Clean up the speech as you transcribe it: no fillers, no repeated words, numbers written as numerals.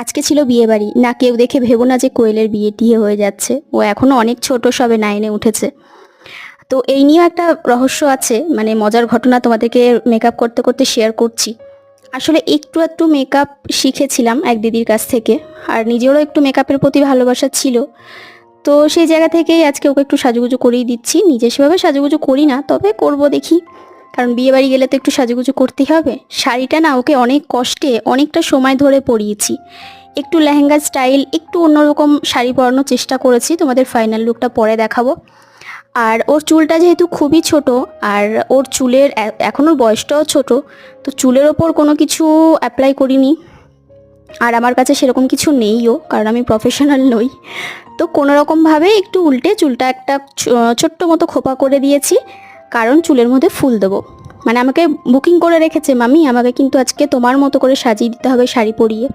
আজকে ছিল বিয়ে বাড়ি, না কেউ দেখে ভেবো না যে কোয়েলের বিয়ে টিয়ে হয়ে যাচ্ছে, ও এখনো অনেক ছোট, সবে 9-এ উঠেছে। তো এই নিয়েও একটা রহস্য আছে, মানে মজার ঘটনা তোমাদেরকে মেকআপ করতে করতে শেয়ার করছি। আসলে একটু একটু মেকআপ শিখেছিলাম এক দিদির কাছ থেকে, আর নিজেরও একটু মেকআপের প্রতি ভালোবাসা ছিল। তো সেই জায়গা থেকেই আজকে ওকে একটু সাজুগুজু করেই দিচ্ছি। নিজে সেভাবে সাজুগুজু করি না, তবে করব দেখি, কারণ বিয়ে বাড়ি গেলে তো একটু সাজুগুজু করতেই হবে। শাড়িটা না ওকে অনেক কষ্টে অনেকটা সময় ধরে পরিয়েছি, একটু লেহেঙ্গা স্টাইল, একটু অন্যরকম শাড়ি পরানোর চেষ্টা করেছি, তোমাদের ফাইনাল লুকটা পরে দেখাবো। আর ওর চুলটা যেহেতু খুবই ছোট, আর ওর চুলের এখন ওর বয়সটাও ছোট, তো চুলের ওপর কোনো কিছু অ্যাপ্লাই করিনি। আর আমার কাছে সেরকম কিছু নেইও, কারণ আমি প্রফেশনাল নই। তো কোনো রকমভাবে একটু উল্টে চুলটা একটা ছোট্ট মতো খোপা করে দিয়েছি, কারণ চুলের মধ্যে ফুল দেবো। মানে আমাকে বুকিং করে রেখেছে, মামি আমাকে কিন্তু আজকে তোমার মতো করে সাজিয়ে দিতে হবে শাড়ি পরিয়ে।